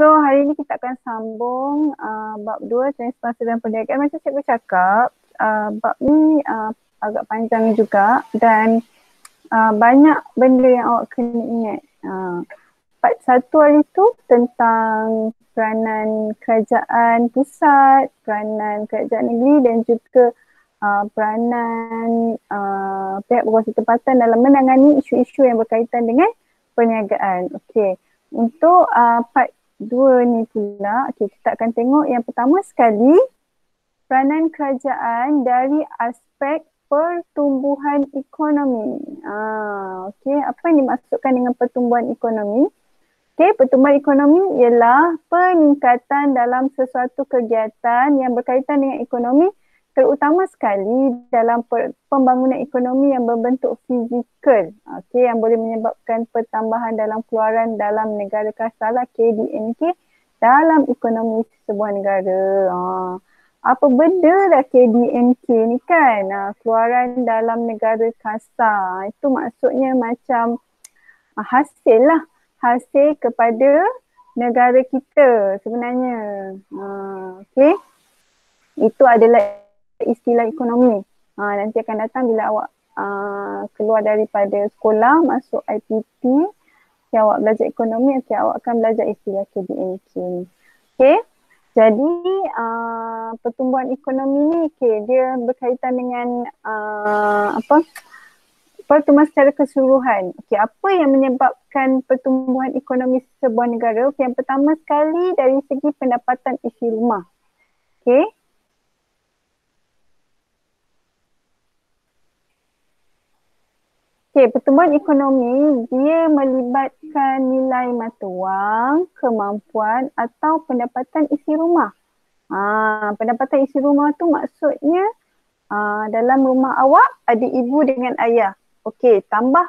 So hari ni kita akan sambung bab 2 transparansi dan perniagaan. Macam cikgu cakap, bab ni agak panjang juga dan banyak benda yang awak kena ingat. Part 1 hari tu tentang peranan kerajaan pusat, peranan kerajaan negeri dan juga peranan pihak berkuasa tempatan dalam menangani isu-isu yang berkaitan dengan perniagaan. Okey. Untuk part 2 ni pula, kita akan tengok yang pertama sekali peranan kerajaan dari aspek pertumbuhan ekonomi. Okey, apa yang dimaksudkan dengan pertumbuhan ekonomi? Okey, pertumbuhan ekonomi ialah peningkatan dalam sesuatu kegiatan yang berkaitan dengan ekonomi, terutama sekali dalam pembangunan ekonomi yang berbentuk fizikal. Okey, yang boleh menyebabkan pertambahan dalam keluaran dalam negara kasalah KDNK dalam ekonomi sebuah negara. Apa benda dah KDNK ni kan? Keluaran dalam negara kasar. Itu maksudnya macam hasil lah. Hasil kepada negara kita sebenarnya. Okey. Itu adalah istilah ekonomi. Nanti akan datang bila awak keluar daripada sekolah, masuk IPT, awak belajar ekonomi, awak akan belajar istilah KDNK ni. Okey. Jadi pertumbuhan ekonomi ni dia berkaitan dengan pertumbuhan secara keseluruhan. Okey, apa yang menyebabkan pertumbuhan ekonomi sebuah negara? Okey, yang pertama sekali dari segi pendapatan isi rumah. Okey. Okey, pertumbuhan ekonomi dia melibatkan nilai mata wang, kemampuan atau pendapatan isi rumah. Pendapatan isi rumah tu maksudnya dalam rumah awak ada ibu dengan ayah. Okey, tambah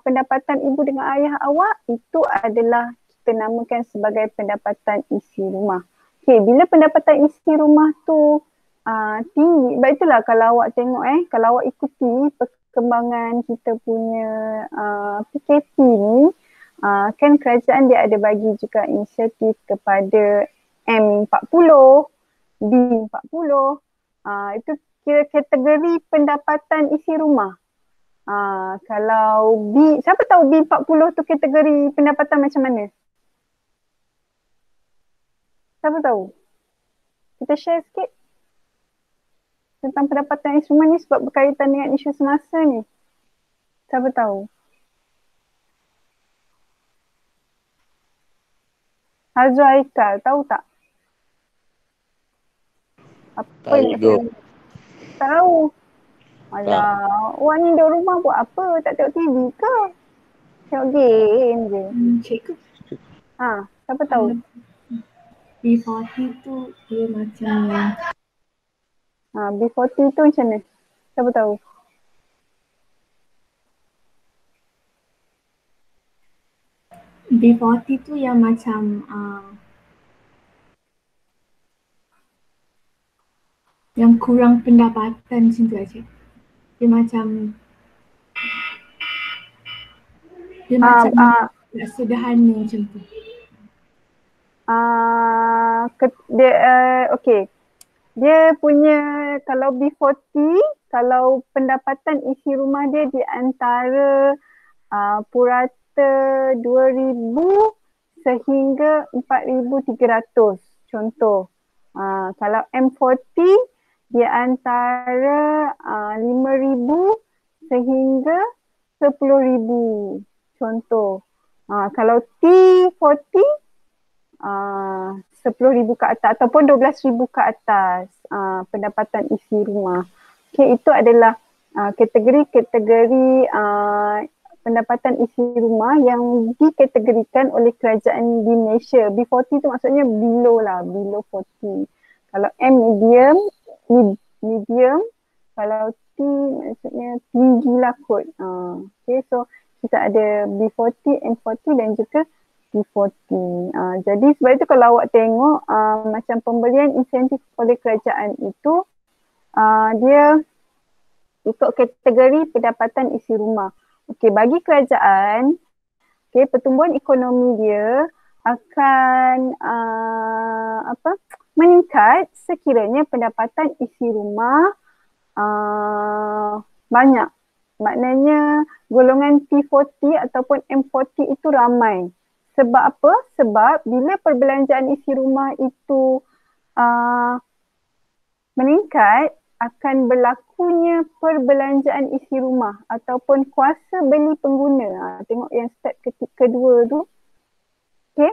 pendapatan ibu dengan ayah awak, itu adalah kita namakan sebagai pendapatan isi rumah. Okey, bila pendapatan isi rumah tu tinggi, sebab itulah kalau awak tengok kalau awak ikuti perkembangan kita punya PKP ni, kan kerajaan dia ada bagi juga inisiatif kepada M40, B40, itu kira kategori pendapatan isi rumah. Kalau B, siapa tahu B40 tu kategori pendapatan macam mana? Siapa tahu? Kita share sikit tentang pendapatan isi rumah ni sebab berkaitan dengan isu semasa ni. Siapa tahu? Hazwa Haikal, tahu tak? Apa yang saya tahu? Alah, awak ni duduk rumah buat apa? Tak tengok TV ke? Tengok game je. Cikgu. Siapa tahu? B40 tu dia macam B40 tu macam mana? Siapa tahu? B40 tu yang macam yang kurang pendapatan macam tu aja. Dia macam tak sederhana macam tu. Okey. Dia punya, kalau B40, kalau pendapatan isi rumah dia di antara purata 2,000 sehingga 4,300 contoh. Kalau M40 di antara 5,000 sehingga 10,000 contoh. Kalau T40 10,000 ke atas ataupun 12,000 ke atas pendapatan isi rumah. Okay, itu adalah kategori-kategori pendapatan isi rumah yang dikategorikan oleh kerajaan di Malaysia. B40 tu maksudnya below 40. Kalau M medium, kalau T maksudnya tinggi lah kot. Okay, so kita ada B40, M40 dan juga B40. Jadi sebab itu kalau awak tengok macam pemberian insentif oleh kerajaan itu dia ikut kategori pendapatan isi rumah. Okey, bagi kerajaan, pertumbuhan ekonomi dia akan meningkat sekiranya pendapatan isi rumah banyak. Maknanya golongan T40 ataupun M40 itu ramai. Sebab apa? Sebab bila perbelanjaan isi rumah itu meningkat, akan berlakunya perbelanjaan isi rumah ataupun kuasa beli pengguna. Tengok yang step kedua tu. Okay.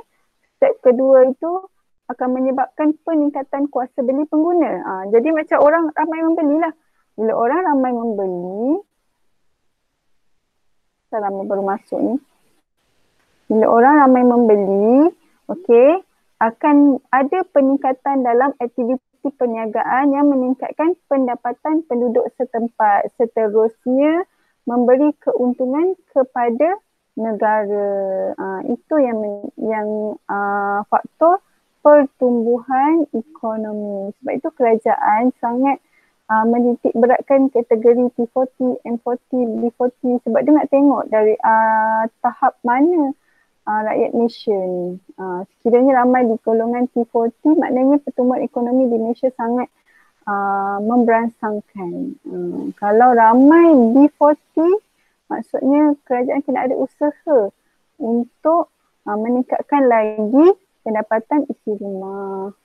Step kedua itu akan menyebabkan peningkatan kuasa beli pengguna. Jadi macam orang ramai membelilah. Bila orang ramai membeli, lama baru masuk ni. Bila orang ramai membeli, okey, akan ada peningkatan dalam aktiviti perniagaan yang meningkatkan pendapatan penduduk setempat. Seterusnya memberi keuntungan kepada negara. Itu yang faktor pertumbuhan ekonomi. Sebab itu kerajaan sangat menitik beratkan kategori T40, M40, B40 sebab dia nak tengok dari tahap mana rakyat Malaysia ni. Sekiranya ramai di golongan T40, maknanya pertumbuhan ekonomi di Malaysia sangat memberansangkan. Kalau ramai B40, maksudnya kerajaan kena ada usaha untuk meningkatkan lagi pendapatan isi rumah.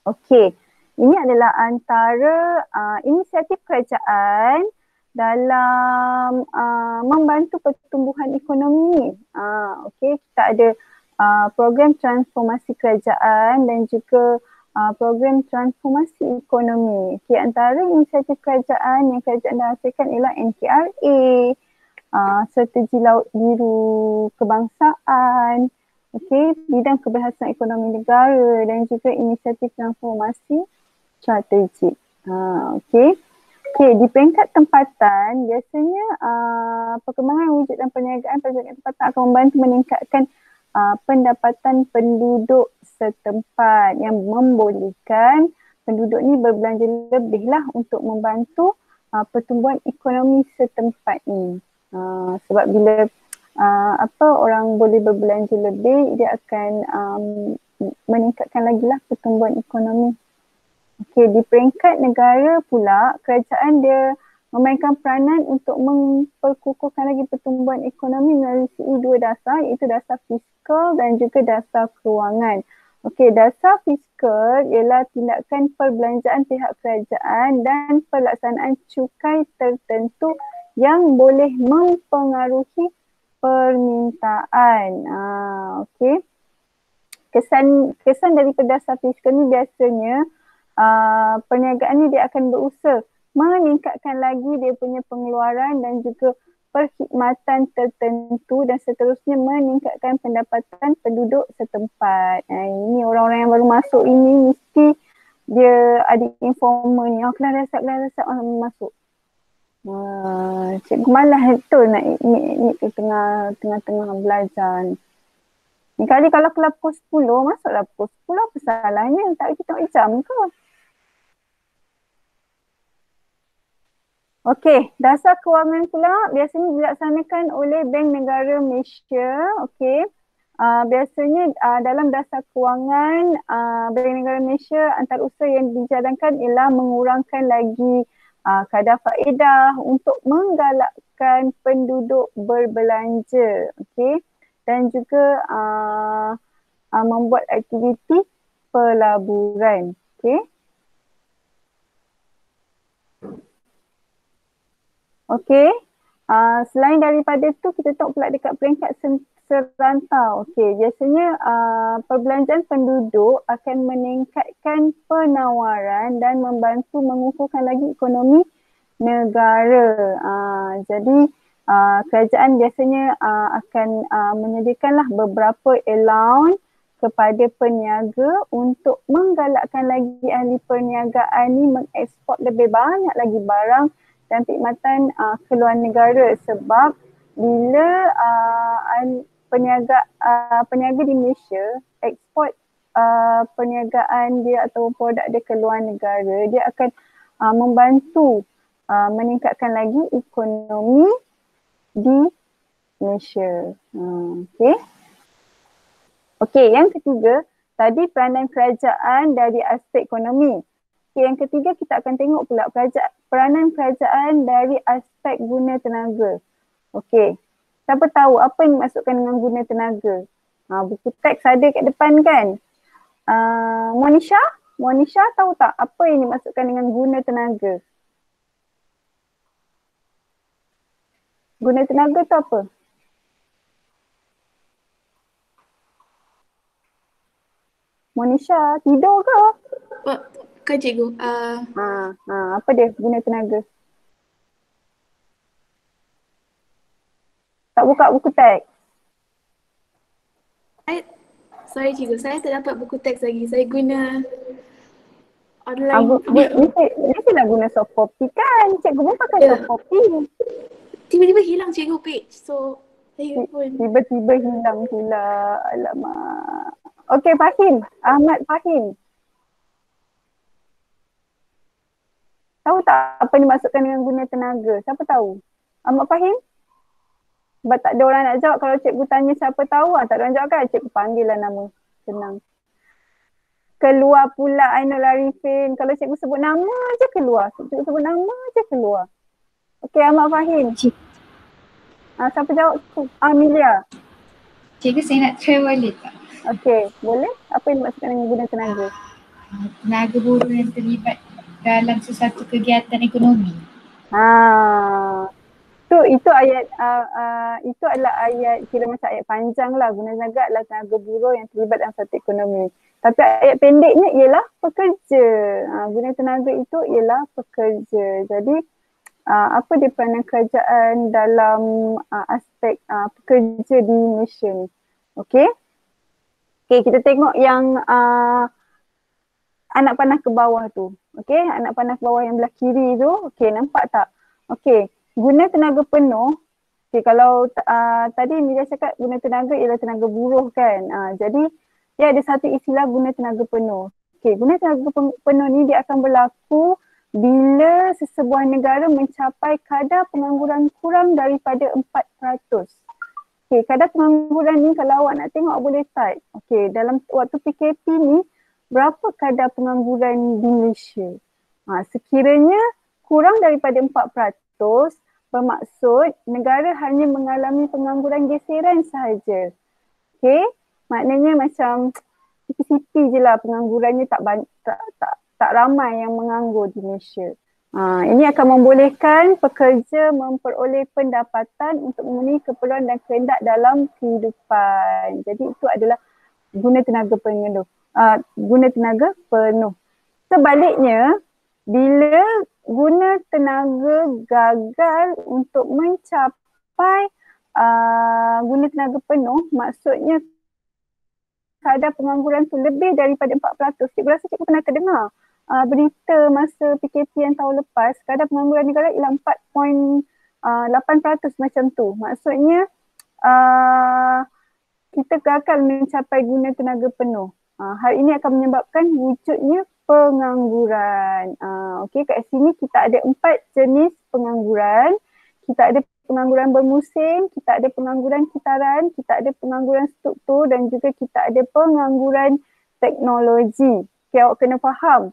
Okey, ini adalah antara inisiatif kerajaan dalam membantu pertumbuhan ekonomi. Okey, kita ada program transformasi kerajaan dan juga program transformasi ekonomi. Okey, antara inisiatif kerajaan yang kerajaan dah hasilkan ialah NKRA, Strategi Laut Biru Kebangsaan, okey, bidang keberhasilan ekonomi negara dan juga inisiatif transformasi strategik. Okey. Okey, di peringkat tempatan, biasanya perkembangan wujud dan perniagaan pada peringkat tempatan akan membantu meningkatkan pendapatan penduduk setempat yang membolehkan penduduk ni berbelanja lebih lah untuk membantu pertumbuhan ekonomi setempat ni. Sebab bila orang boleh berbelanja lebih, dia akan meningkatkan lagi lah pertumbuhan ekonomi. Okey, di peringkat negara pula, kerajaan dia memainkan peranan untuk memperkukuhkan lagi pertumbuhan ekonomi melalui dua dasar, iaitu dasar fiskal dan juga dasar kewangan. Okey, dasar fiskal ialah tindakan perbelanjaan pihak kerajaan dan pelaksanaan cukai tertentu yang boleh mempengaruhi permintaan. Okey. Kesan daripada dasar fiskal ni biasanya perniagaan ni dia akan berusaha meningkatkan lagi dia punya pengeluaran dan juga perkhidmatan tertentu dan seterusnya meningkatkan pendapatan penduduk setempat. Ini orang-orang yang baru masuk ini mesti dia ada informer ni. Kelas dasar masuk. Cikgu malas betul nak ikut ke tengah-tengah belajar ni. Ni kali kalau kelas pukul 10, masuklah pukul 10, apa salahnya? Tak kita tengok jam ke? Okey, dasar kewangan pula biasanya dilaksanakan oleh Bank Negara Malaysia. Okey, biasanya dalam dasar kewangan Bank Negara Malaysia, antara usaha yang dijalankan ialah mengurangkan lagi kadar faedah untuk menggalakkan penduduk berbelanja. Okey, dan juga membuat aktiviti pelaburan. Okey. Okey. Selain daripada tu, kita tengok pula dekat peringkat serantau. Okey, biasanya perbelanjaan penduduk akan meningkatkan penawaran dan membantu mengukuhkan lagi ekonomi negara. Jadi kerajaan biasanya akan menyediakanlah beberapa allowance kepada peniaga untuk menggalakkan lagi ahli perniagaan ni mengeksport lebih banyak lagi barang dan perkhidmatan ke luar negara, sebab bila peniaga di Malaysia eksport perniagaan dia atau produk dia ke luar negara, dia akan membantu meningkatkan lagi ekonomi di Malaysia. Okey. Okey, yang ketiga, tadi peranan kerajaan dari aspek ekonomi. Okey, yang ketiga kita akan tengok pula peranan kerajaan dari aspek guna tenaga. Okey, siapa tahu apa yang dimaksudkan dengan guna tenaga? Buku teks ada kat depan kan? Monisha tahu tak apa yang dimaksudkan dengan guna tenaga? Guna tenaga tu apa? Monisha, tidur ke? Bukan cikgu. Apa dia guna tenaga? Tak buka buku teks? Sorry cikgu, saya tak dapat buku teks lagi. Saya guna online. Mestilah guna soft copy kan? Cikgu pun pakai soft copy. Tiba-tiba hilang cikgu page. So, saya pun. Tiba-tiba hilang pula. Alamak. Okey, Fahim. Ahmad Fahim. Tahu tak apa yang dimaksudkan dengan guna tenaga? Siapa tahu? Ahmad Fahim? Sebab tak ada orang nak jawab. Kalau cikgu tanya siapa tahu, tak ada orang jawab kan? Cikgu panggil lah nama. Senang. Keluar pula Ainul Arifin. Kalau cikgu sebut nama je keluar. Cikgu sebut nama je keluar. Okey, Ahmad Fahim. Siapa jawab tu? Amelia. Cikgu, saya nak try boleh tak? Okey, boleh? Apa yang dimaksudkan dengan guna tenaga? Tenaga buruh yang terlibat dalam sesuatu kegiatan ekonomi. Itu ayat itu adalah ayat kira macam ayat panjang lah. Guna tenaga adalah tenaga buruh yang terlibat dalam satu ekonomi. Tapi ayat pendeknya ialah pekerja. Guna tenaga itu ialah pekerja. Jadi apa dia peranan kerajaan dalam aspek pekerja di Malaysia ni. Okey, kita tengok yang anak panah ke bawah tu. Okey, anak panah ke bawah yang belah kiri tu. Okey, nampak tak? Okey, guna tenaga penuh. Okey, kalau tadi Mira cakap guna tenaga ialah tenaga buruh kan. Jadi dia ada satu istilah guna tenaga penuh. Okey, guna tenaga penuh ni dia akan berlaku bila sesebuah negara mencapai kadar pengangguran kurang daripada 4%. Okey, kadar pengangguran ni kalau awak nak tengok boleh type. Okey, dalam waktu PKP ni berapa kadar pengangguran di Malaysia? Sekiranya kurang daripada 4%, bermaksud negara hanya mengalami pengangguran geseran sahaja. Okey, maknanya macam sikit-sikit je lah penganggurannya, tak ramai yang menganggur di Malaysia. Ini akan membolehkan pekerja memperoleh pendapatan untuk memenuhi keperluan dan kehendak dalam kehidupan. Jadi itu adalah guna tenaga penuh. Sebaliknya, bila guna tenaga gagal untuk mencapai guna tenaga penuh, maksudnya kadar pengangguran tu lebih daripada 4%. Cikgu rasa cikgu pernah terdengar berita masa PKP yang tahun lepas, kadar pengangguran negara ialah 4.8% macam tu. Maksudnya kita gagal mencapai guna tenaga penuh. Hal ini akan menyebabkan wujudnya pengangguran. Okey, kat sini kita ada 4 jenis pengangguran. Kita ada pengangguran bermusim, kita ada pengangguran kitaran, kita ada pengangguran struktur dan juga kita ada pengangguran teknologi. Okay, awak kena faham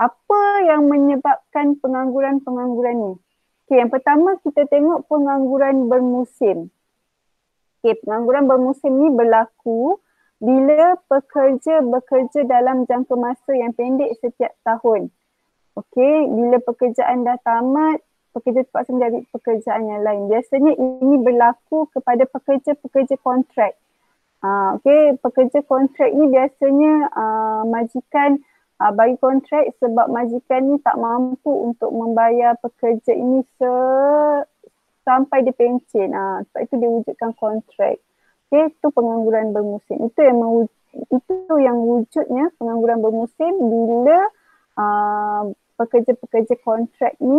apa yang menyebabkan pengangguran-pengangguran ni. Okay, yang pertama kita tengok pengangguran bermusim. Okay, pengangguran bermusim ni berlaku bila pekerja bekerja dalam jangka masa yang pendek setiap tahun. Okay, bila pekerjaan dah tamat, pekerja terpaksa mencari pekerjaan yang lain. Biasanya ini berlaku kepada pekerja-pekerja kontrak. Okay, pekerja kontrak ni biasanya majikan bagi kontrak sebab majikan ni tak mampu untuk membayar pekerja ini sampai dia pencen. Sebab itu dia wujudkan kontrak. Okay, itu pengangguran bermusim. Itu yang wujudnya pengangguran bermusim bila pekerja-pekerja kontrak ni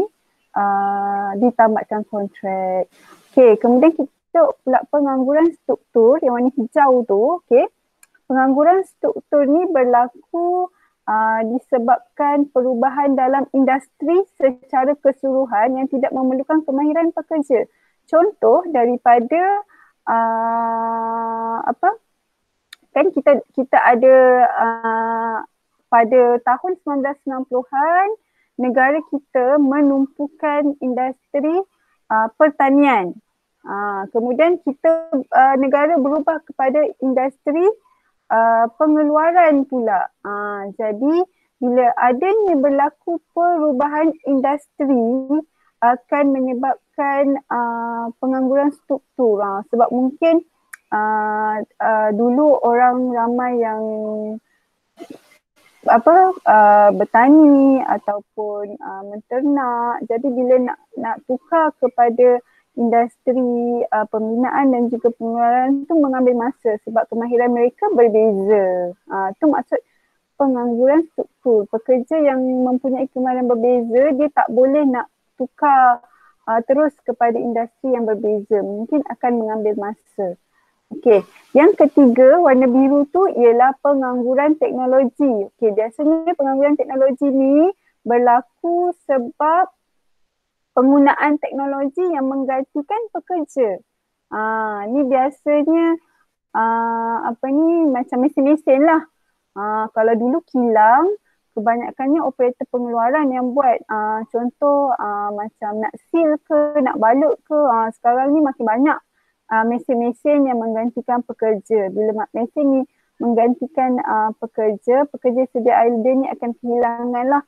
ditamatkan kontrak. Okay, kemudian kita pula pengangguran struktur yang warna hijau tu. Okay, pengangguran struktur ni berlaku disebabkan perubahan dalam industri secara keseluruhan yang tidak memerlukan kemahiran pekerja. Contoh daripada kan kita ada pada tahun 1990-an negara kita menumpukan industri pertanian. Kemudian kita negara berubah kepada industri pengeluaran pula. Jadi bila adanya berlaku perubahan industri akan menyebabkan pengangguran struktur. Sebab mungkin dulu orang ramai yang bertani ataupun menternak. Jadi bila nak tukar kepada industri pembinaan dan juga pengeluaran tu mengambil masa sebab kemahiran mereka berbeza. Tu maksud pengangguran struktur. Pekerja yang mempunyai kemahiran berbeza dia tak boleh nak tukar terus kepada industri yang berbeza. Mungkin akan mengambil masa. Okey, yang ketiga warna biru tu ialah pengangguran teknologi. Okey, biasanya pengangguran teknologi ni berlaku sebab penggunaan teknologi yang menggantikan pekerja. Ni biasanya macam mesin-mesin lah. Kalau dulu kilang, kebanyakannya operator pengeluaran yang buat. Contoh macam nak seal ke, nak balut ke. Sekarang ni makin banyak mesin-mesin yang menggantikan pekerja. Bila mesin ni menggantikan pekerja sedia ada ni akan kehilangan lah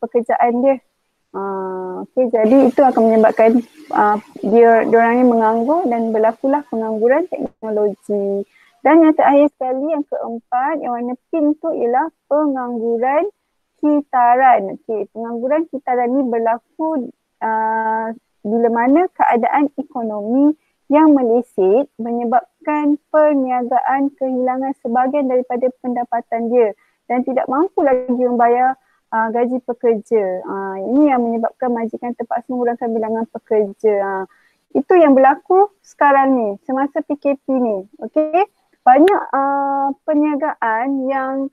pekerjaan dia. Okay, jadi itu akan menyebabkan diorang ni menganggur dan berlakulah pengangguran teknologi. Dan yang terakhir sekali, yang keempat, yang warna pink tu ialah pengangguran kitaran. Okay, pengangguran kitaran ni berlaku bila mana keadaan ekonomi yang meleset menyebabkan perniagaan kehilangan sebahagian daripada pendapatan dia dan tidak mampu lagi membayar gaji pekerja. Ini yang menyebabkan majikan terpaksa mengurangkan bilangan pekerja. Itu yang berlaku sekarang ni, semasa PKP ni. Okay? Banyak perniagaan yang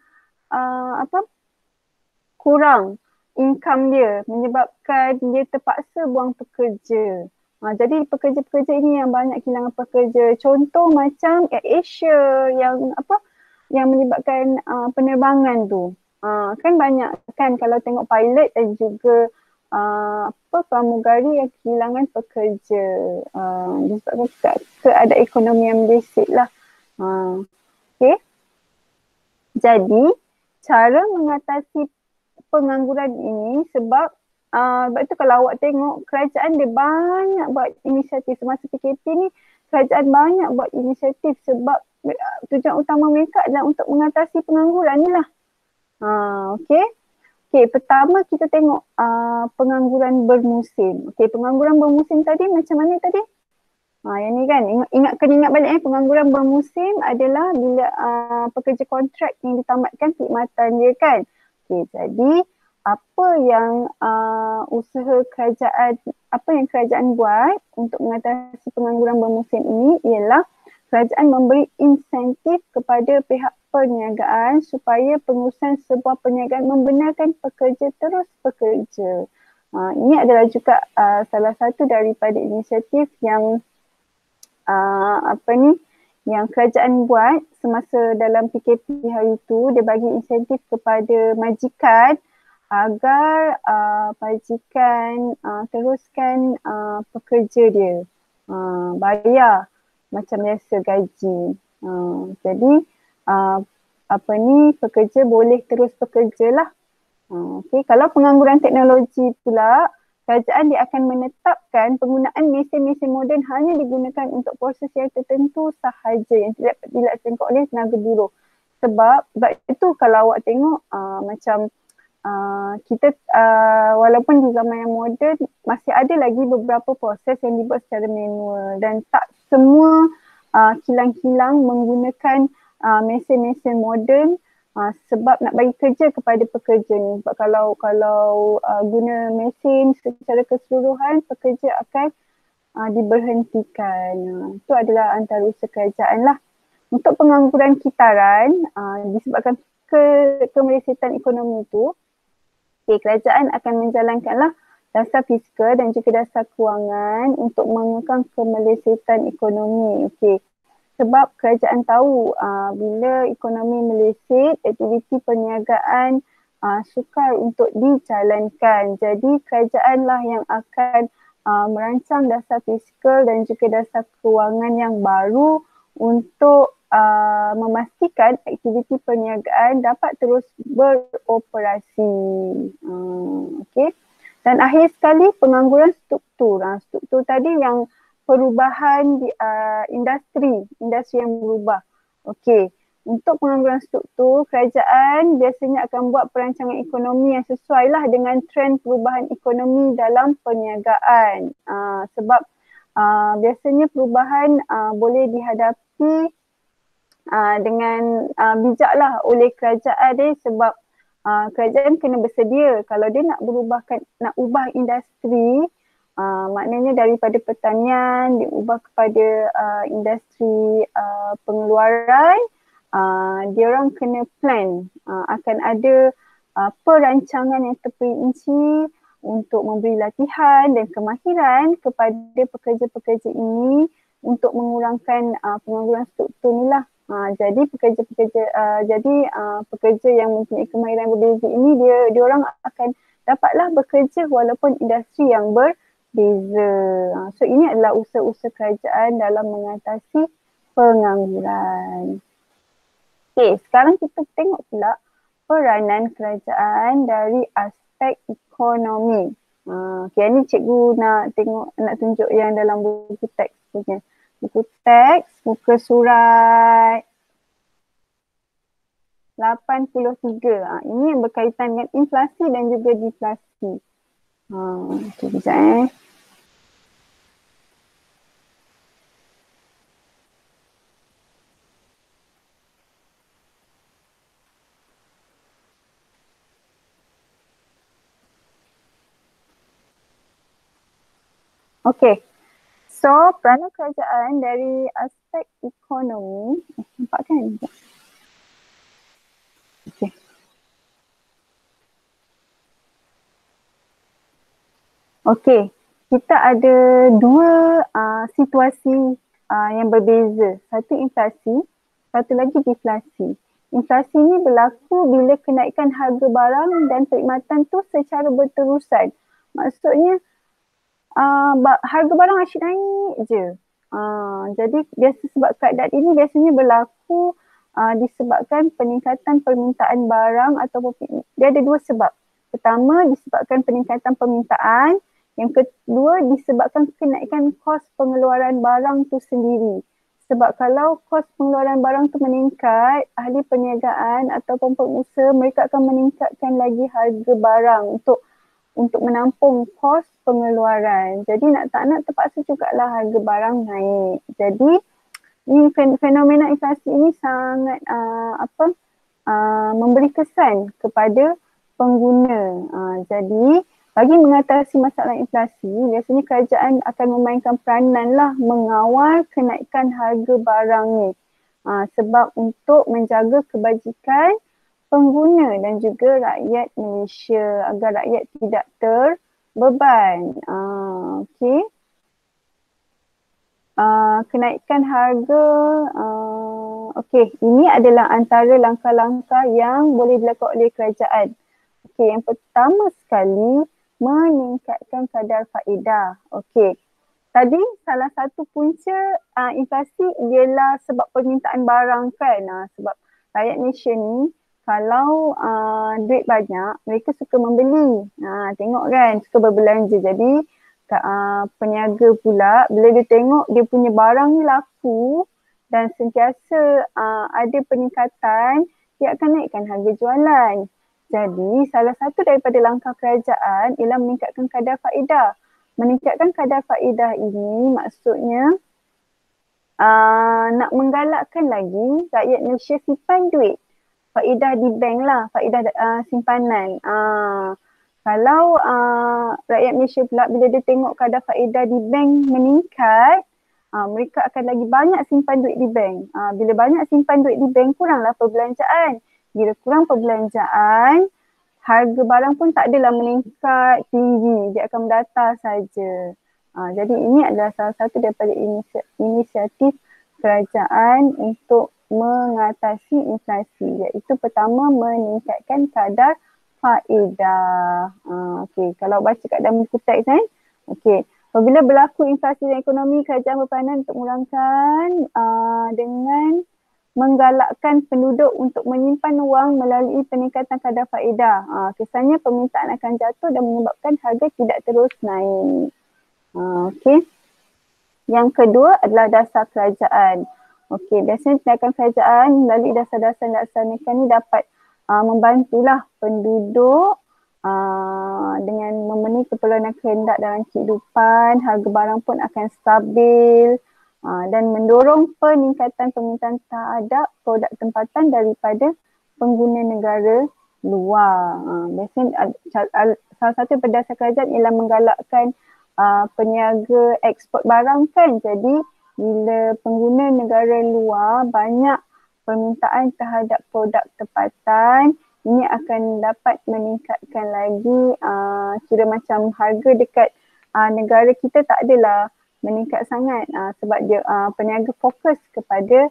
kurang income dia menyebabkan dia terpaksa buang pekerja. Jadi pekerja-pekerja ini yang banyak kehilangan pekerja. Contoh macam AirAsia yang menyebabkan penerbangan tu. Kan banyak kan kalau tengok pilot dan juga pramugari yang kehilangan pekerja. Disebabkan keadaan ekonomi yang meleset lah. Okay. Jadi cara mengatasi pengangguran ini sebab itu kalau awak tengok kerajaan dia banyak buat inisiatif semasa PKP ni, kerajaan banyak buat inisiatif sebab tujuan utama mereka adalah untuk mengatasi pengangguran ni lah. Okay, pertama kita tengok pengangguran bermusim. Okay, pengangguran bermusim tadi macam mana tadi? Yang ni kan, ingat balik pengangguran bermusim adalah bila pekerja kontrak yang ditamatkan perkhidmatan dia kan. Okay, jadi apa yang kerajaan buat untuk mengatasi pengangguran bermusim ini ialah kerajaan memberi insentif kepada pihak perniagaan supaya pengurusan sebuah perniagaan membenarkan pekerja terus bekerja. Ini adalah juga salah satu daripada inisiatif yang yang kerajaan buat semasa dalam PKP hari itu. Dia bagi insentif kepada majikan agar majikan teruskan pekerja dia bayar macam biasa gaji. Jadi pekerja boleh terus bekerja lah. Okay. Kalau pengangguran teknologi pula, kerajaan dia akan menetapkan penggunaan mesin-mesin moden hanya digunakan untuk proses yang tertentu sahaja yang tidak dilaksanakan oleh tenaga buruh. Sebab itu kalau awak tengok macam kita walaupun di zaman yang moden masih ada lagi beberapa proses yang dibuat secara manual dan tak semua kilang-kilang menggunakan mesin-mesin moden sebab nak bagi kerja kepada pekerja ni. Sebab kalau guna mesin secara keseluruhan, pekerja akan diberhentikan. Itu adalah antara usaha kerajaan lah. Untuk pengangguran kitaran, disebabkan kemelesetan ekonomi itu, kerajaan akan menjalankanlah dasar fiskal dan juga dasar kewangan untuk mengekang kemelesetan ekonomi. sebab kerajaan tahu bila ekonomi meleset, aktiviti perniagaan sukar untuk dijalankan. Jadi kerajaanlah yang akan merancang dasar fiskal dan juga dasar kewangan yang baru untuk memastikan aktiviti perniagaan dapat terus beroperasi. Okey. Dan akhir sekali pengangguran struktur. Struktur tadi yang perubahan di industri yang berubah. Okey. Untuk pengangguran struktur, kerajaan biasanya akan buat perancangan ekonomi yang sesuai lah dengan trend perubahan ekonomi dalam perniagaan. Sebab biasanya perubahan boleh dihadapi dengan bijak lah oleh kerajaan sebab kerajaan kena bersedia kalau dia nak ubah industri, maknanya daripada pertanian diubah kepada industri pengeluaran, dia orang kena plan, akan ada perancangan yang terperinci untuk memberi latihan dan kemahiran kepada pekerja-pekerja ini untuk mengurangkan pengangguran struktur ni lah. Jadi pekerja yang mempunyai kemahiran berbeza ini dia orang akan dapatlah bekerja walaupun industri yang berbeza. So ini adalah usaha-usaha kerajaan dalam mengatasi pengangguran. Okey, sekarang kita tengok pula peranan kerajaan dari aspek ekonomi. Okey, ni cikgu nak tunjuk yang dalam buku teks punya. Buku teks, muka surat 83. Ini yang berkaitan dengan inflasi dan juga deflasi. Okey, sekejap Okey. So, peranan kerajaan dari aspek ekonomi, nampak kan? Okey. Okey, kita ada dua situasi yang berbeza. Satu inflasi, satu lagi deflasi. Inflasi ni berlaku bila kenaikan harga barang dan perkhidmatan tu secara berterusan. Maksudnya harga barang asyik naik je. Jadi sebab keadaan ini biasanya berlaku disebabkan peningkatan permintaan barang ataupun dia ada dua sebab. Pertama disebabkan peningkatan permintaan, yang kedua disebabkan kenaikan kos pengeluaran barang tu sendiri. Sebab kalau kos pengeluaran barang tu meningkat, ahli perniagaan ataupun pengusaha mereka akan meningkatkan lagi harga barang untuk menampung kos pengeluaran. Jadi nak tak nak terpaksa jugalah harga barang naik. Jadi ini fenomena inflasi ini sangat memberi kesan kepada pengguna. Jadi bagi mengatasi masalah inflasi, biasanya kerajaan akan memainkan peranan lah mengawal kenaikan harga barang ni. Sebab untuk menjaga kebajikan pengguna dan juga rakyat Malaysia agar rakyat tidak terbeban. Okey. Kenaikan harga, okey, ini adalah antara langkah-langkah yang boleh dilakukan oleh kerajaan. Okey, yang pertama sekali meningkatkan kadar faedah. Okey. Tadi salah satu punca inflasi ialah sebab permintaan barang kan. Sebab rakyat Malaysia ni kalau duit banyak, mereka suka membeli. Tengok kan, suka berbelanja. Jadi peniaga pula bila dia tengok dia punya barang ni laku dan sentiasa ada peningkatan, dia akan naikkan harga jualan. Jadi salah satu daripada langkah kerajaan ialah meningkatkan kadar faedah. Meningkatkan kadar faedah ini maksudnya nak menggalakkan lagi rakyat Malaysia simpan duit. Faedah di bank lah, faedah simpanan. Kalau rakyat Malaysia pula bila dia tengok kadar faedah di bank meningkat, mereka akan lagi banyak simpan duit di bank. Bila banyak simpan duit di bank, kuranglah perbelanjaan. Bila kurang perbelanjaan, harga barang pun tak adalah meningkat tinggi, dia akan mendatar saja. Jadi ini adalah salah satu daripada inisiatif kerajaan untuk mengatasi inflasi, iaitu pertama meningkatkan kadar faedah. Okey, kalau baca kat dalam buku teks okey, apabila berlaku inflasi dan ekonomi, kerajaan berperanan untuk mengurangkan dengan menggalakkan penduduk untuk menyimpan wang melalui peningkatan kadar faedah. Kesannya permintaan akan jatuh dan menyebabkan harga tidak terus naik. Okey. Yang kedua adalah dasar kerajaan. Okey, biasanya tindakan kerajaan melalui dasar-dasar yang dilaksanakan ni dapat membantulah penduduk dengan memenuhi keperluan dan kehendak dalam kehidupan, harga barang pun akan stabil dan mendorong peningkatan permintaan terhadap produk tempatan daripada pengguna negara luar. Biasanya salah satu berdasar kerajaan ialah menggalakkan peniaga ekspor barang kan. Jadi bila pengguna negara luar banyak permintaan terhadap produk tempatan, ini akan dapat meningkatkan lagi kira macam harga dekat negara kita tak adalah meningkat sangat sebab dia peniaga fokus kepada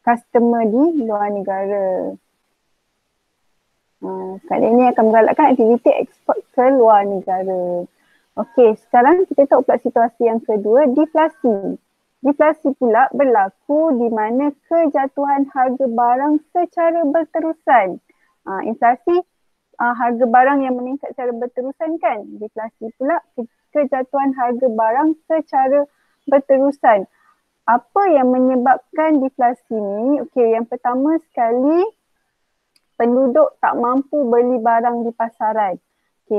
customer di luar negara. Kali ini akan menggalakkan aktiviti ekspor ke luar negara. Okey, sekarang kita tahu pula situasi yang kedua, deflasi. Deflasi pula berlaku di mana kejatuhan harga barang secara berterusan. Inflasi harga barang yang meningkat secara berterusan kan. Deflasi pula kejatuhan harga barang secara berterusan. Apa yang menyebabkan deflasi ni? Okey, yang pertama sekali, penduduk tak mampu beli barang di pasaran. Okay,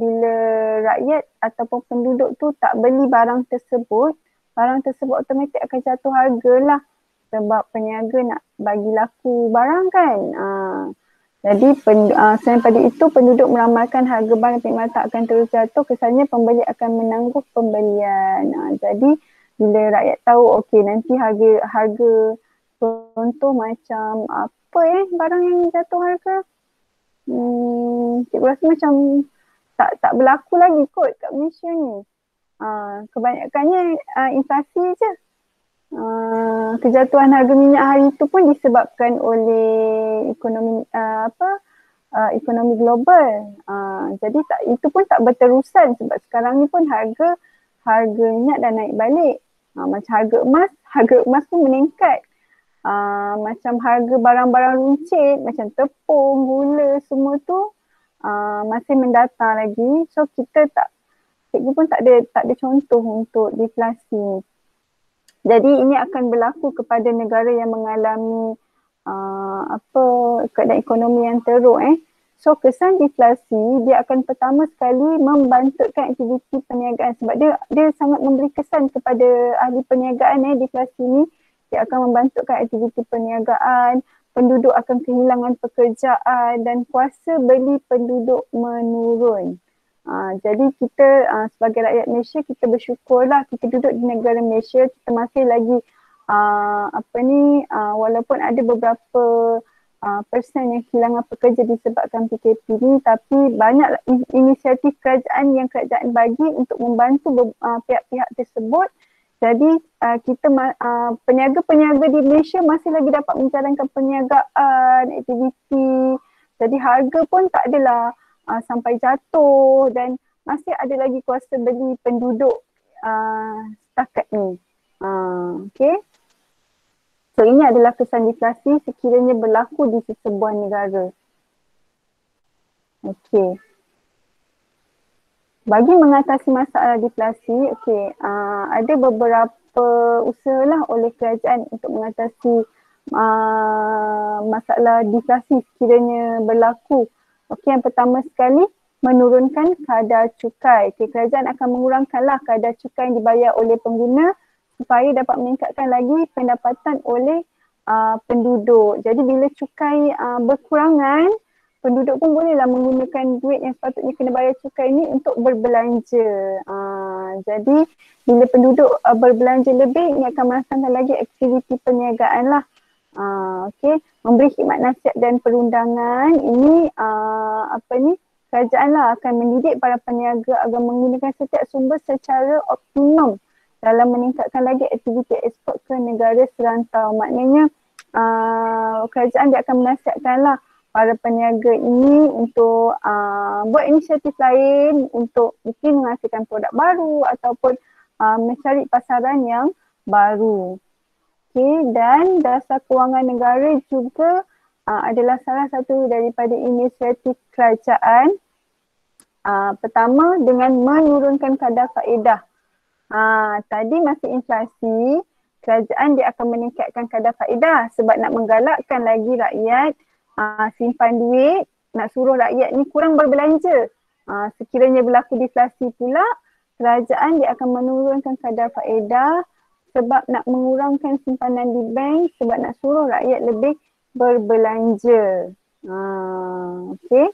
bila rakyat ataupun penduduk tu tak beli barang tersebut automatik akan jatuh harga lah sebab peniaga nak bagi laku barang kan. Jadi selain pada itu, penduduk meramalkan harga barang perkhidmatan akan terus jatuh, kesannya pembeli akan menangguh pembelian. Jadi bila rakyat tahu okey nanti harga contoh macam apa barang yang jatuh harga, cikgu rasa macam tak berlaku lagi kot kat Malaysia ni. Kebanyakannya inflasi je. Kejatuhan harga minyak hari tu pun disebabkan oleh ekonomi global. Jadi itu pun tak berterusan sebab sekarang ni pun harga minyak dah naik balik. Macam harga emas pun meningkat. Macam harga barang-barang runcit macam tepung, gula semua tu masih mendata lagi. So cikgu pun tak ada contoh untuk deflasi. Jadi ini akan berlaku kepada negara yang mengalami keadaan ekonomi yang teruk. So kesan deflasi dia akan pertama sekali membantutkan aktiviti perniagaan sebab dia sangat memberi kesan kepada ahli perniagaan. Deflasi ni dia akan membantutkan aktiviti perniagaan, penduduk akan kehilangan pekerjaan dan kuasa beli penduduk menurun. Jadi kita sebagai rakyat Malaysia, kita bersyukurlah kita duduk di negara Malaysia, kita masih lagi walaupun ada beberapa persen yang kehilangan pekerja disebabkan PKP ni, tapi banyak inisiatif kerajaan yang kerajaan bagi untuk membantu pihak-pihak tersebut. Jadi kita peniaga-peniaga di Malaysia masih lagi dapat menjalankan perniagaan, aktiviti. Jadi harga pun tak adalah sampai jatuh dan masih ada lagi kuasa beli penduduk setakat ni. Okay. So ini adalah kesan deflasi sekiranya berlaku di sesebuah negara. Okay. Bagi mengatasi masalah deflasi, ada beberapa usahalah oleh kerajaan untuk mengatasi masalah deflasi sekiranya berlaku. Yang pertama sekali, menurunkan kadar cukai. Kerajaan akan mengurangkanlah kadar cukai yang dibayar oleh pengguna supaya dapat meningkatkan lagi pendapatan oleh penduduk. Jadi bila cukai berkurangan, penduduk pun bolehlah menggunakan duit yang sepatutnya kena bayar cukai ni untuk berbelanja. Jadi bila penduduk berbelanja lebih, ini akan melaksanakan lagi aktiviti perniagaan lah. Memberi khidmat nasihat dan perundangan ini kerajaan lah akan mendidik para peniaga agar menggunakan setiap sumber secara optimum dalam meningkatkan lagi aktiviti ekspor ke negara serantau. Maknanya kerajaan dia akan menasihatkanlah para peniaga ini untuk buat inisiatif lain untuk mungkin menghasilkan produk baru ataupun mencari pasaran yang baru. Okay, dan dasar kewangan negara juga adalah salah satu daripada inisiatif kerajaan. Pertama dengan menurunkan kadar faedah. Tadi masih inflasi, kerajaan dia akan meningkatkan kadar faedah sebab nak menggalakkan lagi rakyat simpan duit, nak suruh rakyat ni kurang berbelanja. Sekiranya berlaku deflasi pula, kerajaan dia akan menurunkan kadar faedah sebab nak mengurangkan simpanan di bank, sebab nak suruh rakyat lebih berbelanja. Okey.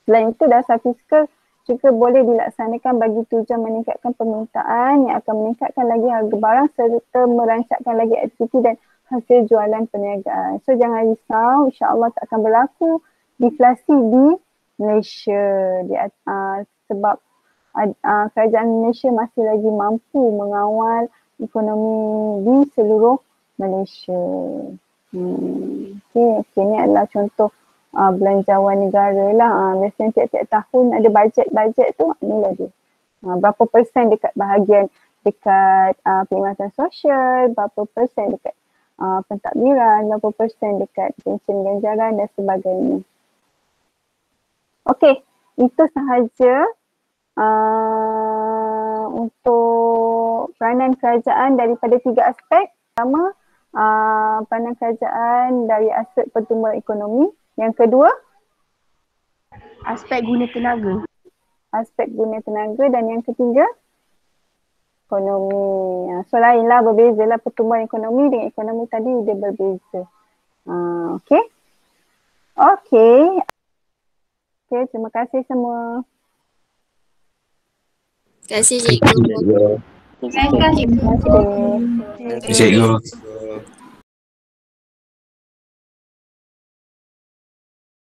Selain itu, dasar fiskal juga boleh dilaksanakan bagi tujuan meningkatkan permintaan yang akan meningkatkan lagi harga barang serta merancangkan lagi aktiviti dan hasil jualan perniagaan. So jangan risau, insya-Allah tak akan berlaku deflasi di Malaysia sebab kerajaan Malaysia masih lagi mampu mengawal ekonomi di seluruh Malaysia. Okey, ini adalah contoh belanjawan negara lah. Biasanya tiap-tiap tahun ada bajet tu, inilah dia. Berapa persen dekat bahagian dekat perkhidmatan sosial, berapa persen dekat pentadbiran, berapa persen dekat pencen ganjaran dan sebagainya. Okey, itu sahaja untuk peranan kerajaan daripada 3 aspek. Pertama, peranan kerajaan dari aspek pertumbuhan ekonomi. Yang kedua, aspek guna tenaga. Aspek guna tenaga. Dan yang ketiga, ekonomi. So lainlah, berbezalah pertumbuhan ekonomi dengan ekonomi tadi dia berbeza. Okey. Okey, terima kasih semua. Terima kasih cikgu. Terima kasih. Terima kasih. Cikgu.